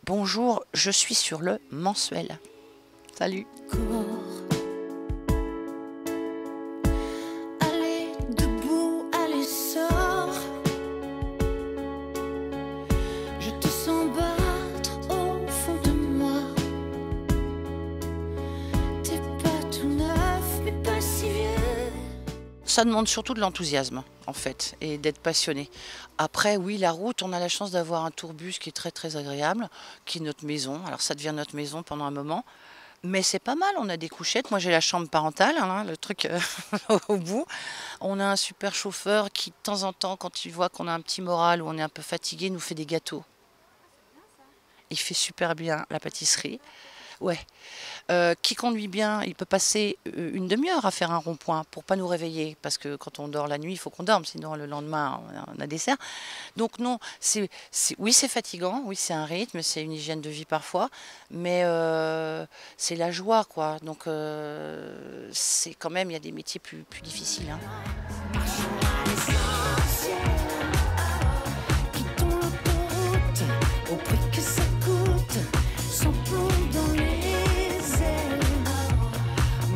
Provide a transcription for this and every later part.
Bonjour, je suis sur le mensuel. Salut. Allez, debout, allez, sors. Je te sens battre au fond de moi. T'es pas tout neuf, mais pas si vieux. Ça demande surtout de l'enthousiasme, en fait, et d'être passionné. Après, oui, la route, on a la chance d'avoir un tourbus qui est très très agréable, qui est notre maison. Alors ça devient notre maison pendant un moment. Mais c'est pas mal, on a des couchettes. Moi, j'ai la chambre parentale, hein, le truc au bout. On a un super chauffeur qui, de temps en temps, quand il voit qu'on a un petit moral ou on est un peu fatigué, nous fait des gâteaux. Il fait super bien la pâtisserie. Ouais. Qui conduit bien, il peut passer une demi-heure à faire un rond-point pour pas nous réveiller. Parce que quand on dort la nuit, il faut qu'on dorme, sinon le lendemain, on a des cerfs. Donc non, oui, c'est fatigant, oui, c'est un rythme, c'est une hygiène de vie parfois, mais c'est la joie, quoi. Donc c'est quand même, il y a des métiers plus difficiles, hein. Quittons l'autoroute au prix que ça coûte. Sans plomb dans les ailes.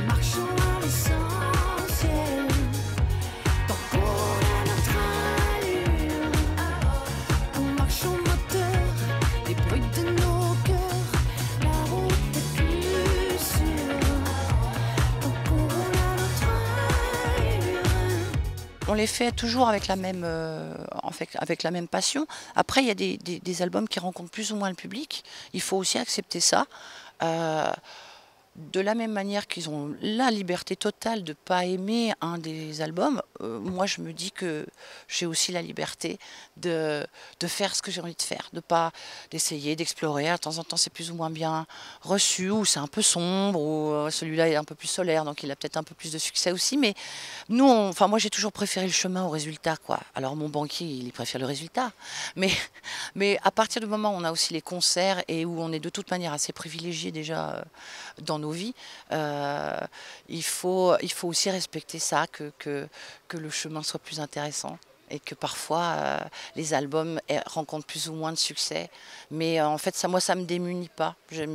Marchons à l'essentiel. Tant qu'on a notre allure. On marche au moteur, les bruits de nos cœurs. La route est plus sûre. Tant qu'on a notre allure. On les fait toujours avec la même, avec la même passion. Après, il y a des albums qui rencontrent plus ou moins le public. Il faut aussi accepter ça. Euh, de la même manière qu'ils ont la liberté totale de ne pas aimer un des albums, moi je me dis que j'ai aussi la liberté de faire ce que j'ai envie de faire, d'essayer, d'explorer. De temps en temps c'est plus ou moins bien reçu, ou c'est un peu sombre, ou celui-là est un peu plus solaire, donc il a peut-être un peu plus de succès aussi. Mais nous, enfin moi j'ai toujours préféré le chemin au résultat, quoi. Alors mon banquier, il préfère le résultat. Mais, mais à partir du moment où on a aussi les concerts et où on est de toute manière assez privilégié déjà dans nos vies, il faut aussi respecter ça, que le chemin soit plus intéressant. Et que parfois les albums rencontrent plus ou moins de succès. Mais en fait, ça, moi, ça me démunit pas. Je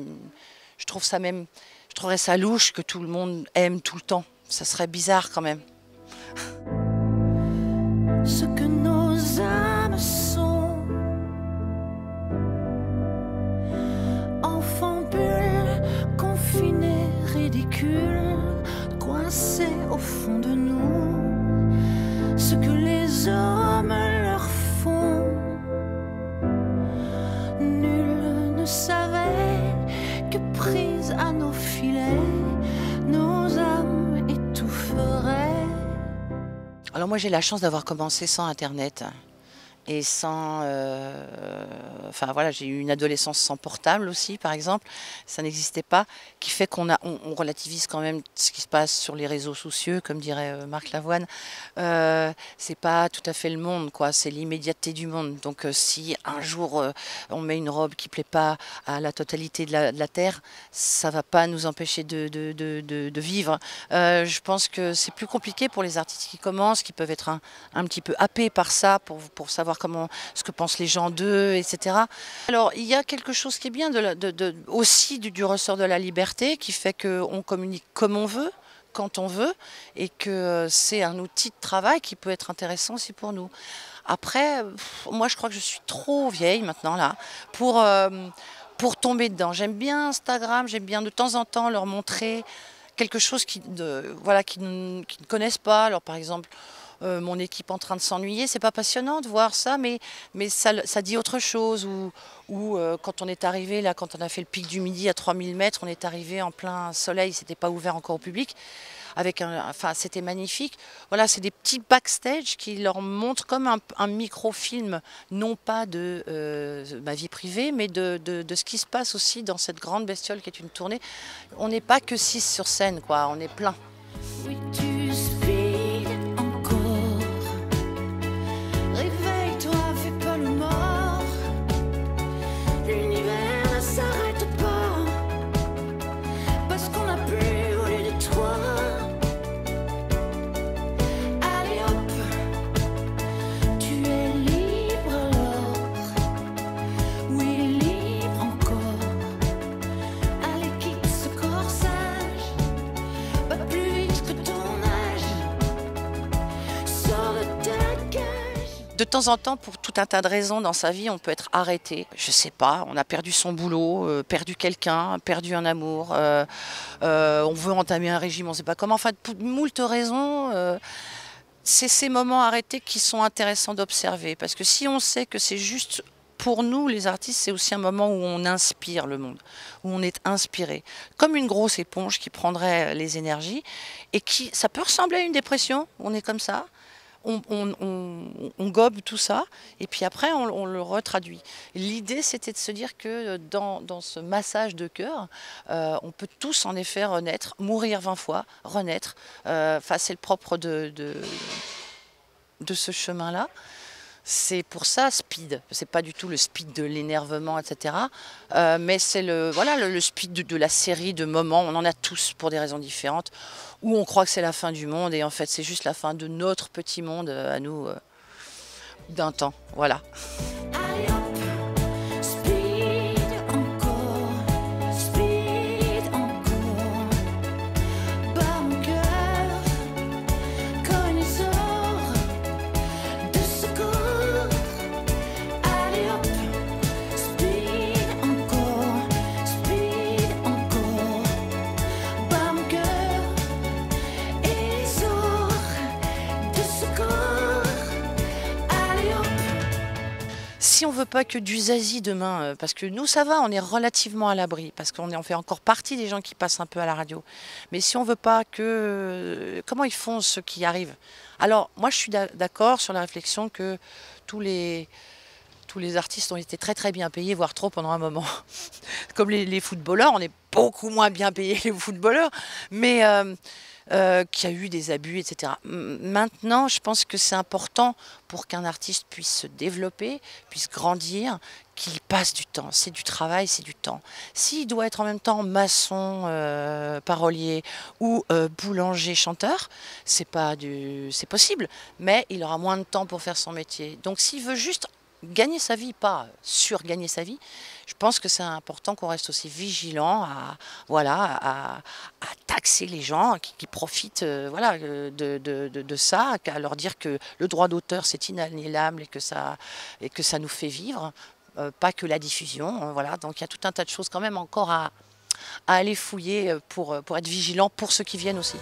trouve ça même, je trouverais ça louche que tout le monde aime tout le temps. Ça serait bizarre quand même. Ce que nos âmes sont, enfants bulles, confinés, ridicules, coincés au fond de nous. Ce que les hommes leur font, nul ne savait que prise à nos filets, nos âmes étoufferaient. Alors moi, j'ai la chance d'avoir commencé sans Internet. Et sans, enfin voilà, j'ai eu une adolescence sans portable aussi, par exemple, ça n'existait pas, qui fait on relativise quand même ce qui se passe sur les réseaux sociaux, comme dirait Marc Lavoine. C'est pas tout à fait le monde, quoi, c'est l'immédiateté du monde. Donc si un jour on met une robe qui plaît pas à la totalité de la Terre, ça va pas nous empêcher de vivre. Je pense que c'est plus compliqué pour les artistes qui commencent, qui peuvent être un petit peu happés par ça, pour savoir ce que pensent les gens d'eux, etc. Alors, il y a quelque chose qui est bien aussi du ressort de la liberté, qui fait qu'on communique comme on veut, quand on veut, et que c'est un outil de travail qui peut être intéressant aussi pour nous. Après, moi, je crois que je suis trop vieille maintenant, là, pour tomber dedans. J'aime bien Instagram, j'aime bien de temps en temps leur montrer quelque chose voilà, qu'ils ne connaissent pas. Alors, par exemple, mon équipe en train de s'ennuyer, c'est pas passionnant de voir ça, mais ça dit autre chose. Ou quand on est arrivé, là, quand on a fait le pic du Midi à 3000 mètres, on est arrivé en plein soleil, c'était pas ouvert encore au public, enfin, c'était magnifique. Voilà, c'est des petits backstage qui leur montrent comme un microfilm, non pas de ma vie privée, mais de ce qui se passe aussi dans cette grande bestiole qui est une tournée. On n'est pas que 6 sur scène, quoi, on est plein. Oui, tu speed encore. Réveille-toi, fais pas le mort. L'univers ne s'arrête pas. Parce qu'on n'a plus voulu de toi. Allez hop, tu es libre alors. Oui, libre encore. De temps en temps, pour tout un tas de raisons dans sa vie, on peut être arrêté. Je sais pas, on a perdu son boulot, perdu quelqu'un, perdu un amour, on veut entamer un régime, on ne sait pas comment. Enfin, pour moult raisons, c'est ces moments arrêtés qui sont intéressants d'observer. Parce que si on sait que c'est juste pour nous, les artistes, c'est aussi un moment où on inspire le monde, où on est inspiré. Comme une grosse éponge qui prendrait les énergies et qui, ça peut ressembler à une dépression, on est comme ça. On gobe tout ça et puis après on le retraduit. L'idée c'était de se dire que dans ce massage de cœur, on peut tous en effet renaître, mourir 20 fois, renaître. Enfin, c'est le propre de ce chemin-là. C'est pour ça speed. C'est pas du tout le speed de l'énervement, etc. Mais c'est le speed de la série de moments. On en a tous pour des raisons différentes où on croit que c'est la fin du monde et en fait c'est juste la fin de notre petit monde à nous d'un temps. Voilà. Allez hop, speed encore, speed encore. Bas mon cœur, comme les ors de secours. Allez hop, speed encore, bas mon cœur et les ors de secours. Allez hop. Si on veut pas que du zazie demain, parce que nous ça va, on est relativement à l'abri, parce qu'on fait encore partie des gens qui passent un peu à la radio. Mais si on veut pas que... Comment ils font ceux qui arrivent? Alors moi je suis d'accord sur la réflexion que tous les artistes ont été très très bien payés, voire trop pendant un moment. Comme les footballeurs, on est beaucoup moins bien payés les footballeurs, mais qu'il y a eu des abus, etc. Maintenant, je pense que c'est important pour qu'un artiste puisse se développer, puisse grandir, qu'il passe du temps. C'est du travail, c'est du temps. S'il doit être en même temps maçon, parolier ou boulanger, chanteur, c'est possible, mais il aura moins de temps pour faire son métier. Donc s'il veut juste gagner sa vie, pas surgagner sa vie, je pense que c'est important qu'on reste aussi vigilant à taxer les gens qui profitent de ça, à leur dire que le droit d'auteur c'est inaliénable et que ça nous fait vivre, pas que la diffusion. Voilà. Donc il y a tout un tas de choses quand même encore à aller fouiller pour être vigilant pour ceux qui viennent aussi.